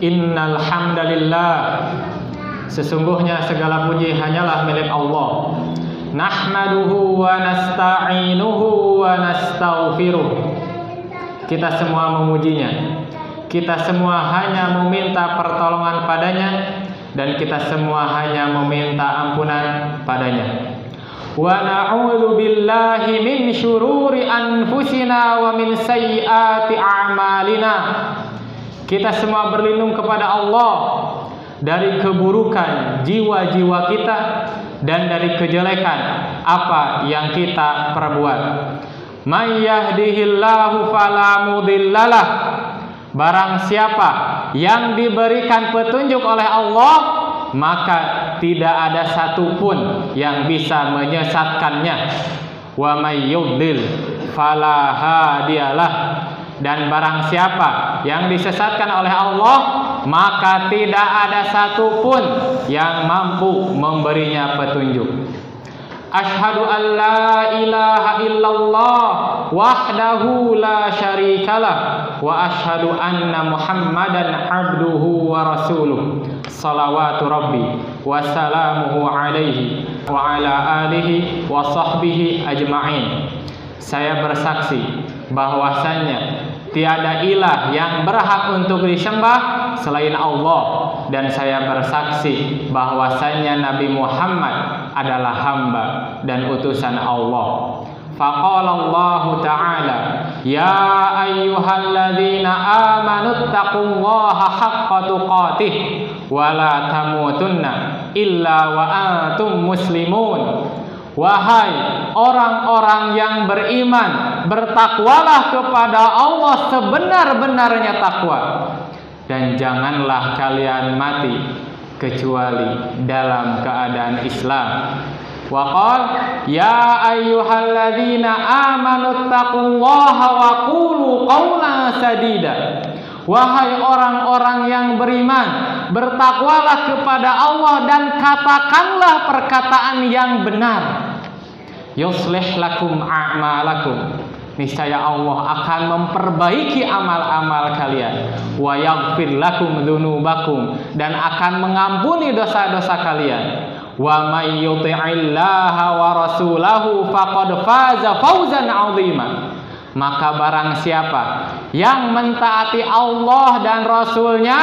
Innal hamdalillah, sesungguhnya segala puji hanyalah milik Allah. Nahmaduhu wa nasta'inuhu wa nastaghfiruh. Kita semua memujinya. Kita semua hanya meminta pertolongan padanya, dan kita semua hanya meminta ampunan padanya. Wa na'udzu billahi min syururi anfusina wa min sayyiati a'malina. Kita semua berlindung kepada Allah dari keburukan jiwa-jiwa kita dan dari kejelekan apa yang kita perbuat. May yahdihillahu fala mudhillalah. Barang siapa yang diberikan petunjuk oleh Allah, maka tidak ada satupun yang bisa menyesatkannya. Wa may yudlil fala hadiyalah. Dan barang siapa yang disesatkan oleh Allah, maka tidak ada satupun yang mampu memberinya petunjuk. Asyhadu an la ilaha illallah wahdahu la syarikalah wa asyhadu anna Muhammadan abduhu wa rasuluh. Salawatu rabbi wa salamuhu alaihi wa ala alihi wa sahbihi ajma'in. Saya bersaksi bahwasannya tiada ilah yang berhak untuk disembah selain Allah, dan saya bersaksi bahwasannya Nabi Muhammad adalah hamba dan utusan Allah. Faqala Allah Ta'ala, ya ayyuhalladzina amanu taqullaha haqqa tuqatih wa la tamutunna illa wa antum muslimun. Wahai orang-orang yang beriman, bertakwalah kepada Allah sebenar-benarnya takwa, dan janganlah kalian mati kecuali dalam keadaan Islam. Wa qala ya ayyuhalladzina amanu taqullaha wa qulu qawlan sadida. Wahai orang-orang yang beriman, bertakwalah kepada Allah dan katakanlah perkataan yang benar. Yuslih lakum a'malakum. Niscaya Allah akan memperbaiki amal-amal kalian. Wa yaghfir lakum dzunubakum, dan akan mengampuni dosa-dosa kalian. Wa may yuti'illaha wa rasulahu faqad faza fawzan 'azima. Maka barang siapa yang mentaati Allah dan Rasulnya,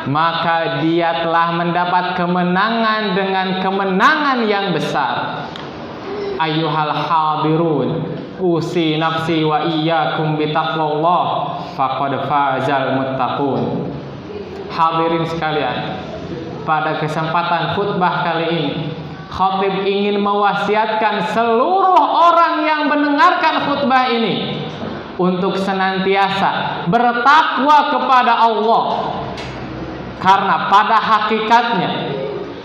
maka dia telah mendapat kemenangan dengan kemenangan yang besar. Ayyuhal hadirun, usi nafsi wa iyyakum bitaqwallah faqad fazal muttaqun. Hadirin sekalian, pada kesempatan khutbah kali ini, khatib ingin mewasiatkan seluruh orang yang mendengarkan khutbah ini untuk senantiasa bertakwa kepada Allah. Karena pada hakikatnya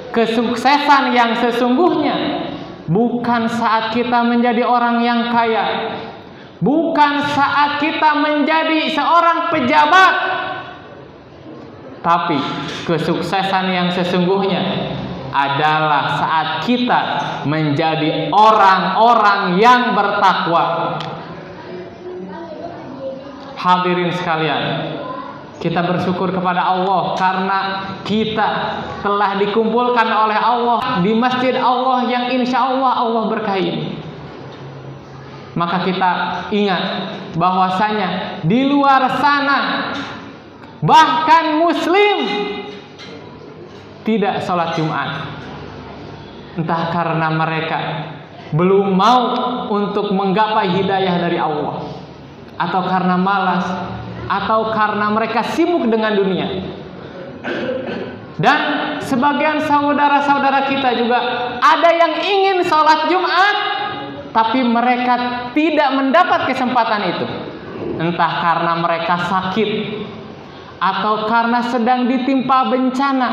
kesuksesan yang sesungguhnya bukan saat kita menjadi orang yang kaya, bukan saat kita menjadi seorang pejabat, tapi kesuksesan yang sesungguhnya adalah saat kita menjadi orang-orang yang bertakwa. Hadirin sekalian, kita bersyukur kepada Allah karena kita telah dikumpulkan oleh Allah di masjid Allah yang insya Allah Allah berkahi. Maka kita ingat bahwasanya di luar sana bahkan Muslim tidak sholat Jumat, entah karena mereka belum mau untuk menggapai hidayah dari Allah, atau karena malas, atau karena mereka sibuk dengan dunia. Dan sebagian saudara-saudara kita juga ada yang ingin sholat Jumat, tapi mereka tidak mendapat kesempatan itu, entah karena mereka sakit, atau karena sedang ditimpa bencana,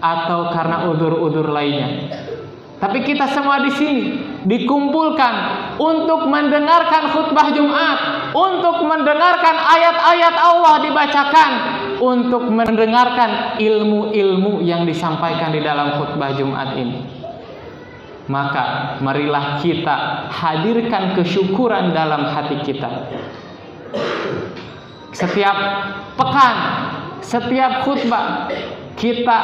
atau karena udzur-udzur lainnya. Tapi kita semua di sini dikumpulkan untuk mendengarkan khutbah Jumat, untuk mendengarkan ayat-ayat Allah dibacakan, untuk mendengarkan ilmu-ilmu yang disampaikan di dalam khutbah Jumat ini. Maka marilah kita hadirkan kesyukuran dalam hati kita. Setiap pekan setiap khutbah kita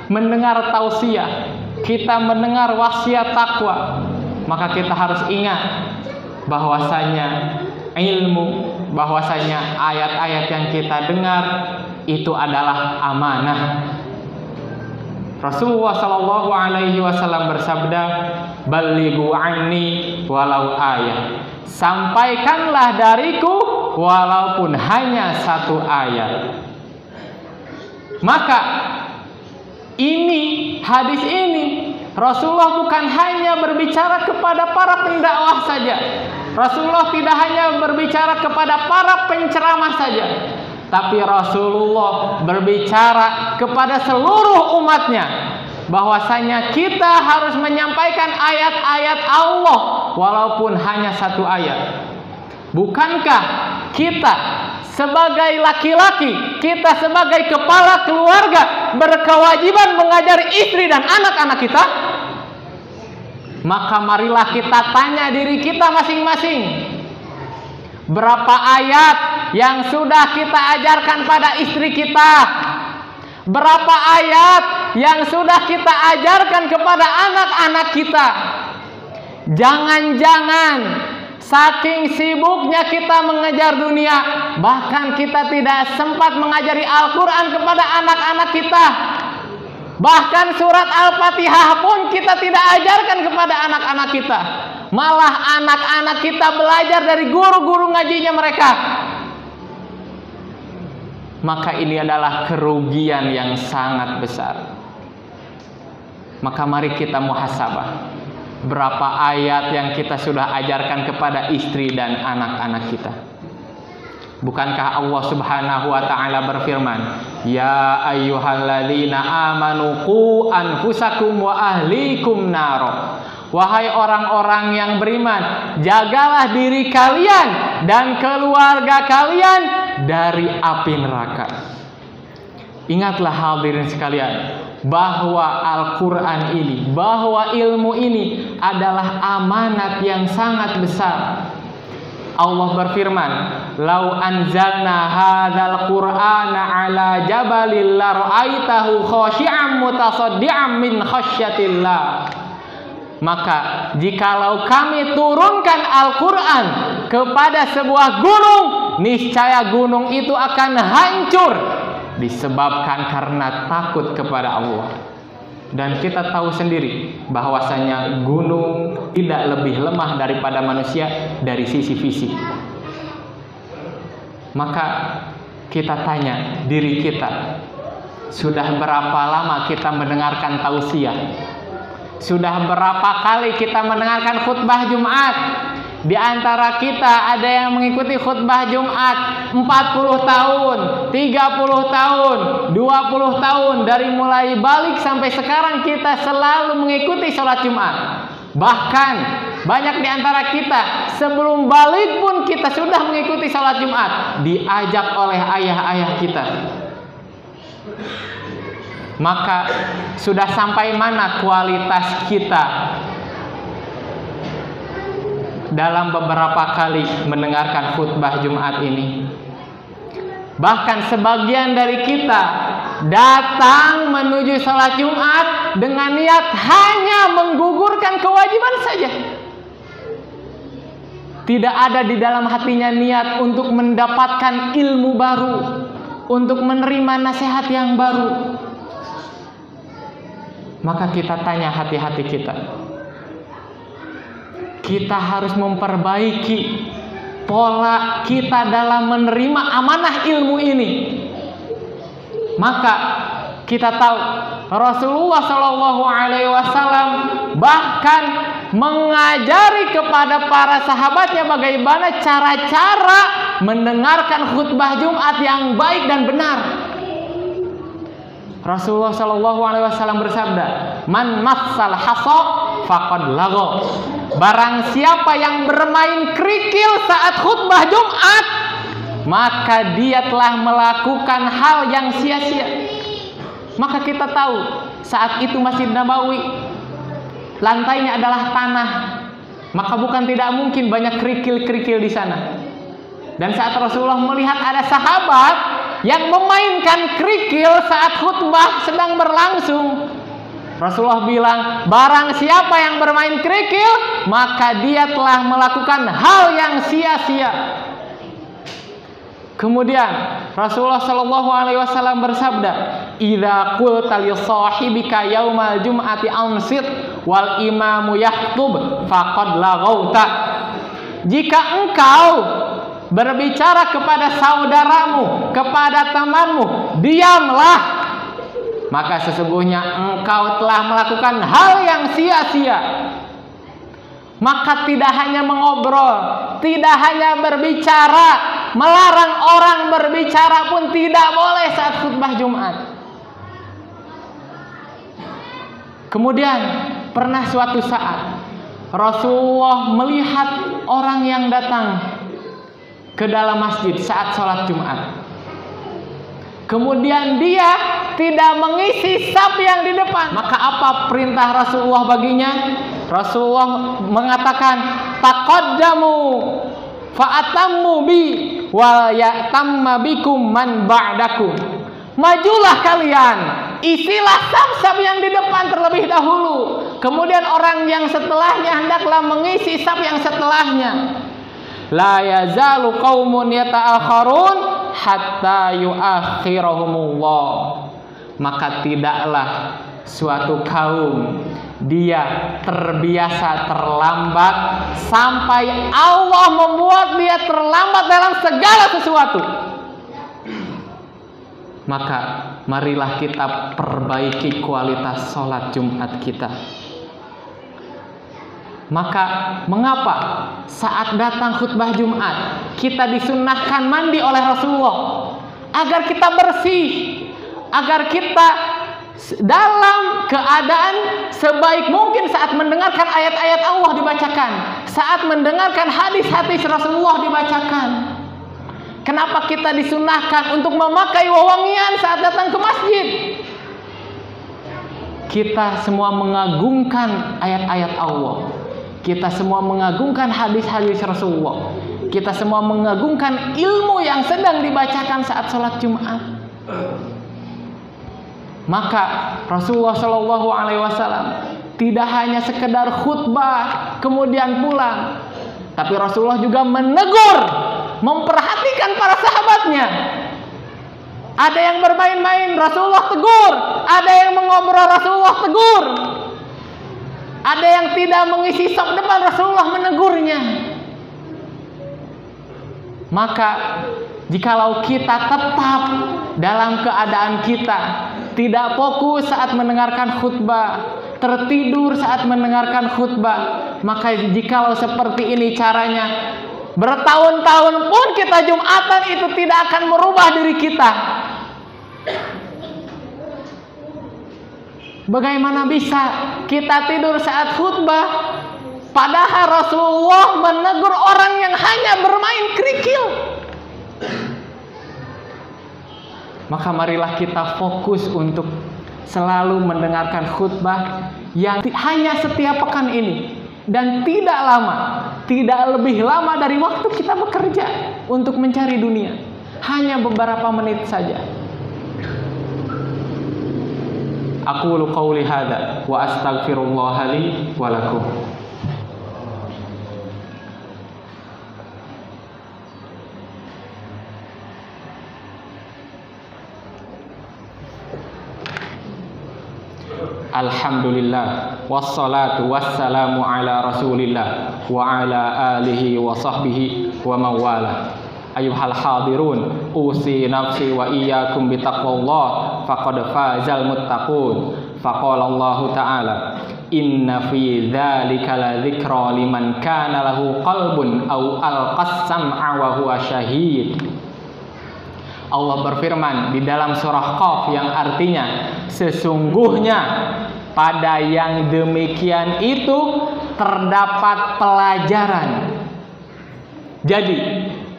mendengar tausiah, kita mendengar wasiat takwa, maka kita harus ingat bahwasanya ilmu, bahwasanya ayat-ayat yang kita dengar itu adalah amanah. Rasulullah Shallallahu Alaihi Wasallam bersabda, "Balighu anni walau ayat." Sampaikanlah dariku walaupun hanya satu ayat. Maka hadis ini Rasulullah bukan hanya berbicara kepada para pendakwah saja. Rasulullah tidak hanya berbicara kepada para penceramah saja, tapi Rasulullah berbicara kepada seluruh umatnya bahwasanya kita harus menyampaikan ayat-ayat Allah walaupun hanya satu ayat. Bukankah kita sebagai laki-laki, kita sebagai kepala keluarga berkewajiban mengajari istri dan anak-anak kita? Maka marilah kita tanya diri kita masing-masing, berapa ayat yang sudah kita ajarkan pada istri kita? Berapa ayat yang sudah kita ajarkan kepada anak-anak kita? Jangan-jangan saking sibuknya kita mengejar dunia, bahkan kita tidak sempat mengajari Al-Quran kepada anak-anak kita. Bahkan surat Al-Fatihah pun kita tidak ajarkan kepada anak-anak kita. Malah anak-anak kita belajar dari guru-guru ngajinya mereka. Maka ini adalah kerugian yang sangat besar. Maka mari kita muhasabah. Berapa ayat yang kita sudah ajarkan kepada istri dan anak-anak kita? Bukankah Allah Subhanahu wa taala berfirman, "Ya ayyuhalladzina amanu qu anfusakum wa ahlikum naro." Wahai orang-orang yang beriman, jagalah diri kalian dan keluarga kalian dari api neraka. Ingatlah hadirin sekalian, bahwa Al-Quran ini, bahwa ilmu ini adalah amanat yang sangat besar. Allah berfirman, "Lau anzalna hadzal Qur'ana 'ala jabalin la ra'aitahu khashi'an mutasaddian min khasyatillah." Maka jikalau kami turunkan Al-Quran kepada sebuah gunung, niscaya gunung itu akan hancur disebabkan karena takut kepada Allah. Dan kita tahu sendiri bahwasanya gunung tidak lebih lemah daripada manusia dari sisi fisik. Maka kita tanya diri kita, sudah berapa lama kita mendengarkan tausiah? Sudah berapa kali kita mendengarkan khutbah Jumat? Di antara kita ada yang mengikuti khutbah Jumat 40 tahun, 30 tahun, 20 tahun. Dari mulai balik sampai sekarang kita selalu mengikuti sholat Jumat. Bahkan banyak di antara kita sebelum balik pun kita sudah mengikuti sholat Jumat, diajak oleh ayah-ayah kita. Maka sudah sampai mana kualitas kita dalam beberapa kali mendengarkan khutbah Jumat ini? Bahkan sebagian dari kita datang menuju sholat Jumat dengan niat hanya menggugurkan kewajiban saja. Tidak ada di dalam hatinya niat untuk mendapatkan ilmu baru, untuk menerima nasihat yang baru. Maka kita tanya hati-hati kita. Kita harus memperbaiki pola kita dalam menerima amanah ilmu ini. Maka kita tahu Rasulullah Shallallahu Alaihi Wasallam bahkan mengajari kepada para sahabatnya bagaimana cara-cara mendengarkan khutbah Jumat yang baik dan benar. Rasulullah Shallallahu Alaihi Wasallam bersabda, "Man massal hasa faqad lagha." Barang siapa yang bermain kerikil saat khutbah Jumat, maka dia telah melakukan hal yang sia-sia. Maka kita tahu saat itu Masjid Nabawi lantainya adalah tanah, maka bukan tidak mungkin banyak kerikil-kerikil di sana. Dan saat Rasulullah melihat ada sahabat yang memainkan kerikil saat khutbah sedang berlangsung. Rasulullah bilang, barang siapa yang bermain kerikil, maka dia telah melakukan hal yang sia-sia. Kemudian Rasulullah Shallallahu Alaihi Wasallam bersabda, "Idza qulta li sahibika yaumal jum'ati ansit wal imamu yahtub faqad laghauta." Jika engkau berbicara kepada saudaramu, kepada temanmu, diamlah, maka sesungguhnya engkau telah melakukan hal yang sia-sia. Maka tidak hanya mengobrol, tidak hanya berbicara, melarang orang berbicara pun tidak boleh saat khutbah Jumat. Kemudian pernah suatu saat Rasulullah melihat orang yang datang ke dalam masjid saat sholat Jumat. Kemudian dia tidak mengisi saf yang di depan. Maka apa perintah Rasulullah baginya? Rasulullah mengatakan, taqaddamu fa'atammu bi wa ya'tamma bikum man ba'dakum. Majulah kalian, isilah saf-saf yang di depan terlebih dahulu. Kemudian orang yang setelahnya hendaklah mengisi saf yang setelahnya. La yazalu qaumun yata'akharun hatta yuakhirahumullah. Maka tidaklah suatu kaum dia terbiasa terlambat sampai Allah membuat dia terlambat dalam segala sesuatu. Maka marilah kita perbaiki kualitas sholat Jumat kita. Maka mengapa saat datang khutbah Jumat kita disunnahkan mandi oleh Rasulullah agar kita bersih, agar kita dalam keadaan sebaik mungkin saat mendengarkan ayat-ayat Allah dibacakan, saat mendengarkan hadis-hadis Rasulullah dibacakan. Kenapa kita disunnahkan untuk memakai wewangian saat datang ke masjid? Kita semua mengagungkan ayat-ayat Allah. Kita semua mengagungkan hadis-hadis Rasulullah. Kita semua mengagungkan ilmu yang sedang dibacakan saat sholat Jumat. Maka Rasulullah Shallallahu Alaihi Wasallam tidak hanya sekedar khutbah kemudian pulang, tapi Rasulullah juga menegur, memperhatikan para sahabatnya. Ada yang bermain-main, Rasulullah tegur. Ada yang mengobrol, Rasulullah tegur. Ada yang tidak mengisi saf depan, Rasulullah menegurnya. Maka jikalau kita tetap dalam keadaan kita tidak fokus saat mendengarkan khutbah, tertidur saat mendengarkan khutbah, maka jikalau seperti ini caranya, bertahun-tahun pun kita Jumatan itu tidak akan merubah diri kita. Bagaimana bisa kita tidur saat khutbah, padahal Rasulullah menegur orang yang hanya bermain kerikil? Maka marilah kita fokus untuk selalu mendengarkan khutbah yang hanya setiap pekan ini, dan tidak lama, tidak lebih lama dari waktu kita bekerja untuk mencari dunia, hanya beberapa menit saja. Aqulu qawli hadza wa astaghfirullah li wa lakum. Alhamdulillah wassalatu wassalamu ala rasulillah wa ala alihi wa sahbihi wa mawala. Ayuhal hadirun, usi nafsi wa iyyakum bitaqwallah faqad fazal muttaqun. Faqala Allah ta'ala, inna fi dzalika la dzikra liman kana lahu qalbun aw alqas sam'a wa huwa syahid. Allah berfirman di dalam surah Qaf yang artinya, sesungguhnya pada yang demikian itu terdapat pelajaran. Jadi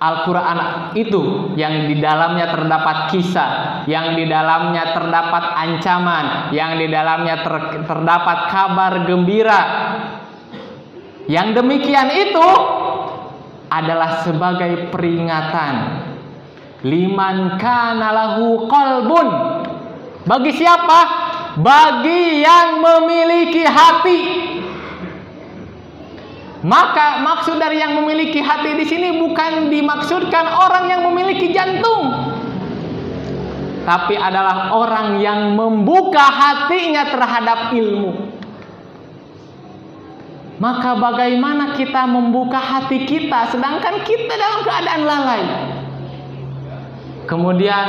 Al-Quran itu yang di dalamnya terdapat kisah, yang di dalamnya terdapat ancaman, yang di dalamnya terdapat kabar gembira. Yang demikian itu adalah sebagai peringatan, Liman kana lahu qalbun. Bagi siapa? Bagi yang memiliki hati. Maka maksud dari yang memiliki hati di sini bukan dimaksudkan orang yang memiliki jantung, tapi adalah orang yang membuka hatinya terhadap ilmu. Maka bagaimana kita membuka hati kita sedangkan kita dalam keadaan lalai? Kemudian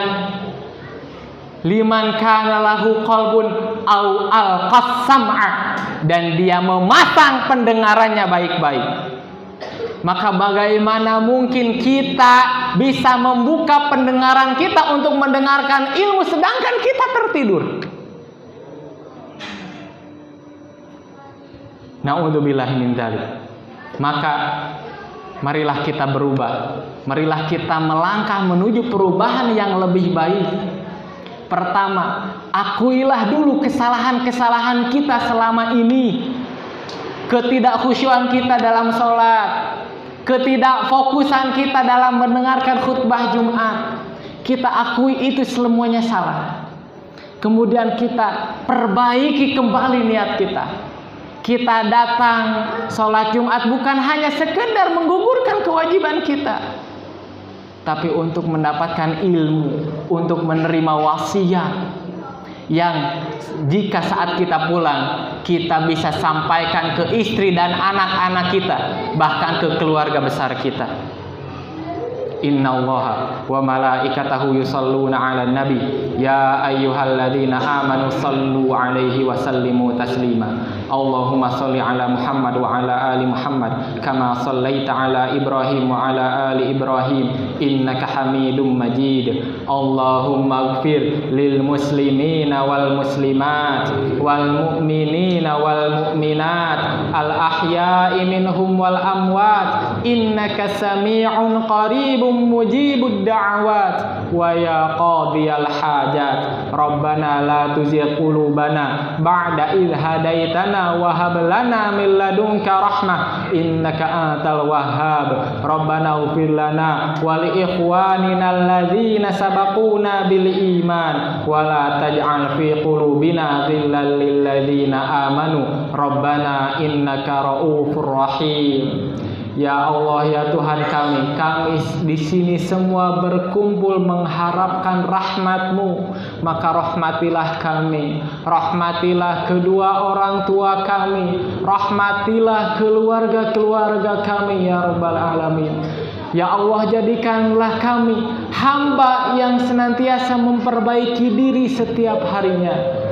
liman kana lahu qalbun au alqas sam'a, dan dia memasang pendengarannya baik-baik. Maka bagaimana mungkin kita bisa membuka pendengaran kita untuk mendengarkan ilmu sedangkan kita tertidur? Na'udzubillahi min dzalik. Maka marilah kita berubah. Marilah kita melangkah menuju perubahan yang lebih baik. Pertama, akuilah dulu kesalahan-kesalahan kita selama ini. Ketidakkhusyuan kita dalam sholat, ketidakfokusan kita dalam mendengarkan khutbah Jumat. Kita akui itu semuanya salah. Kemudian kita perbaiki kembali niat kita. Kita datang sholat Jumat bukan hanya sekedar menggugurkan kewajiban kita, tapi untuk mendapatkan ilmu, untuk menerima wasiat yang jika saat kita pulang kita bisa sampaikan ke istri dan anak-anak kita, bahkan ke keluarga besar kita. Innallaha wa malaikatahu yusholluna 'alan nabi ya ayyuhalladzina amanu shallu 'alaihi wa sallimu taslima. Allahumma shalli 'ala Muhammad wa 'ala ali Muhammad kama shallaita 'ala Ibrahim wa 'ala ali Ibrahim innaka Hamidum Majid. Allahumma ighfir lil muslimina wal muslimat wal mu'minina wal mu'minat al ahya'i minhum wal amwat innaka sami'un qaribun mujibud da'awat wa ya qadiyal hajat. Rabbana la tuzigh qulubana ba'da idh hadaitana wa hab lana min ladunka rahmah innaka antal wahhab. Rabbana ighfir lana wa li ikhwanina alladzina sabaquna bil iman wa la taj'al fi qulubina ghillan lil ladzina amanu rabbana innaka raufur rahim. Ya Allah, ya Tuhan kami di sini semua berkumpul mengharapkan rahmat-Mu. Maka rahmatilah kami, rahmatilah kedua orang tua kami, rahmatilah keluarga-keluarga kami ya Rabbal Alamin. Ya Allah, jadikanlah kami hamba yang senantiasa memperbaiki diri setiap harinya.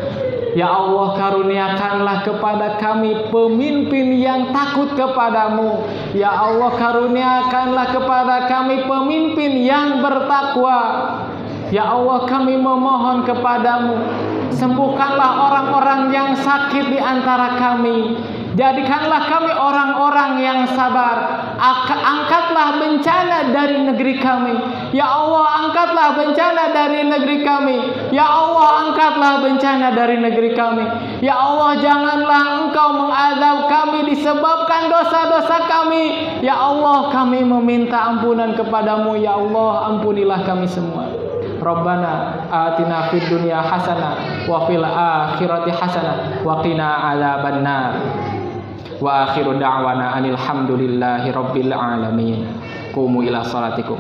Ya Allah, karuniakanlah kepada kami pemimpin yang takut kepadamu. Ya Allah, karuniakanlah kepada kami pemimpin yang bertakwa. Ya Allah, kami memohon kepadamu, sembuhkanlah orang-orang yang sakit di antara kami. Jadikanlah kami orang-orang yang sabar. Angkatlah bencana dari negeri kami. Ya Allah, angkatlah bencana dari negeri kami. Ya Allah, angkatlah bencana dari negeri kami. Ya Allah, janganlah Engkau mengadab kami disebabkan dosa-dosa kami. Ya Allah, kami meminta ampunan kepadamu. Ya Allah, ampunilah kami semua. Rabbana atina fid dunya hasanah wa fil akhirati hasanah wa qina adzabannar. Wa akhiru da'wana anil hamdulillahi rabbil alamin. Qumu ila salatikum.